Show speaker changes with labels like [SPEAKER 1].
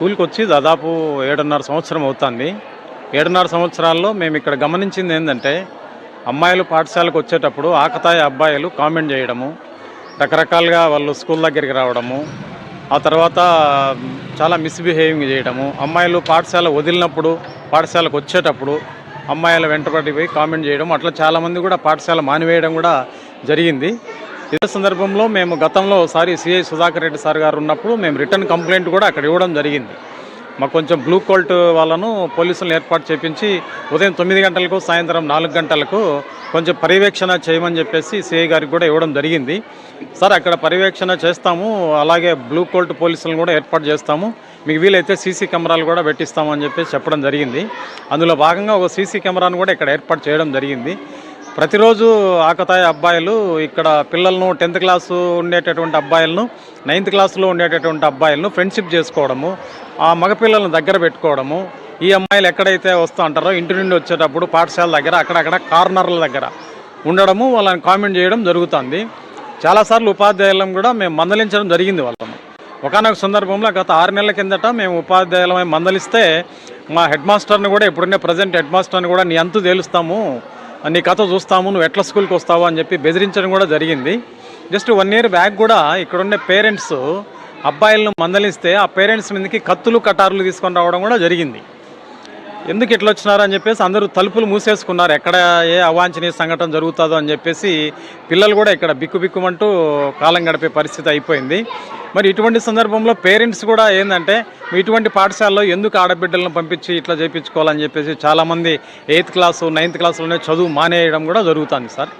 [SPEAKER 1] స్కూల్‌కొచ్చి దాదాపు 7.5 సంవత్సరం అవుతుంది. 7.5 సంవత్సరాల్లో మేమిక్కడ గమనించింది ఏందంటే, అమ్మాయిలు పాఠశాలకొచ్చేటప్పుడు ఆకతాయి అబ్బాయిలు కామెంట్ జేయడము, రకరకాలుగా వాళ్ళు స్కూల్ దగ్గరికి రావడము, ఆ తర్వాత చాలా మిస్‌బిహేవింగ్ జేయడము, అమ్మాయిలు పాఠశాల వదిలినప్పుడు, పాఠశాలకొచ్చేటప్పుడు అమ్మాయిల వెంటబడి పోయి కామెంట్ జేయడం, అట్లా చాలామంది కూడా పాఠశాల మానివేయడం కూడా జరిగింది. ఇదే సందర్భంలో మేము గతంలో ఒకసారి సిఐ సుధాకర్ రెడ్డి సార్ గారు ఉన్నప్పుడు మేము రిటర్న్ కంప్లైంట్ కూడా అక్కడ ఇవ్వడం జరిగింది. మాకు కొంచెం బ్లూ కోల్ట్ వాళ్ళను పోలీసులను ఏర్పాటు చేపించి ఉదయం 9 గంటలకు సాయంత్రం 4 గంటలకు కొంచెం పర్యవేక్షణ చేయమని చెప్పేసి సిఐ గారికి కూడా ఇవ్వడం జరిగింది. సార్ అక్కడ పర్యవేక్షణ చేస్తాము, అలాగే బ్లూ కోల్ట్ పోలీసులను కూడా ఏర్పాటు చేస్తాము, మీకు వీలైతే సీసీ కెమెరాలు కూడా పెట్టిస్తామని చెప్పేసి చెప్పడం జరిగింది. అందులో భాగంగా ఒక సీసీ కెమెరాను కూడా ఇక్కడ ఏర్పాటు చేయడం జరిగింది. ప్రతిరోజు ఆకతాయి అబ్బాయిలు ఇక్కడ పిల్లలను 10th క్లాసు ఉండేటటువంటి అబ్బాయిలను, 9th క్లాసులో ఉండేటటువంటి అబ్బాయిలను ఫ్రెండ్షిప్ చేసుకోవడము, ఆ మగపిల్లలను దగ్గర పెట్టుకోవడము, ఈ అమ్మాయిలు ఎక్కడైతే వస్తూ ఉంటారో ఇంటి నుండి వచ్చేటప్పుడు పాఠశాల దగ్గర అక్కడక్కడ కార్నర్ల దగ్గర ఉండడము, వాళ్ళని కామెంట్ చేయడం జరుగుతుంది. చాలాసార్లు ఉపాధ్యాయులను కూడా మేము మందలించడం జరిగింది వాళ్ళను. ఒకానొక సందర్భంలో గత 6 నెలల కిందట మేము ఉపాధ్యాయులమై మందలిస్తే మా హెడ్ మాస్టర్ని కూడా, ఇప్పుడున్న ప్రజెంట్ హెడ్ మాస్టర్ని కూడా నీ అంతు తేలుస్తాము, నీ కథ చూస్తాము, నువ్వు ఎట్లా స్కూల్కి వస్తావు అని చెప్పి బెదిరించడం కూడా జరిగింది. జస్ట్ 1 ఇయర్ బ్యాక్ కూడా ఇక్కడుండే పేరెంట్స్ అబ్బాయిలను మందలిస్తే ఆ పేరెంట్స్ మీదకి కత్తులు కటారులు తీసుకొని రావడం కూడా జరిగింది. ఎందుకు ఇట్లా వచ్చినారు అని చెప్పేసి అందరూ తలుపులు మూసేసుకున్నారు, ఎక్కడ ఏ అవాంఛనీయ సంఘటన జరుగుతుందో అని చెప్పేసి పిల్లలు కూడా ఇక్కడ బిక్కుబిక్కుమంటూ కాలం గడిపే పరిస్థితి అయిపోయింది. మరి ఇటువంటి సందర్భంలో పేరెంట్స్ కూడా ఏంటంటే, ఇటువంటి పాఠశాలలో ఎందుకు ఆడబిడ్డలను పంపించి ఇట్లా చేయించుకోవాలని చెప్పేసి చాలామంది 8th క్లాసు 9th క్లాసులోనే చదువు మానేయడం కూడా జరుగుతుంది సార్.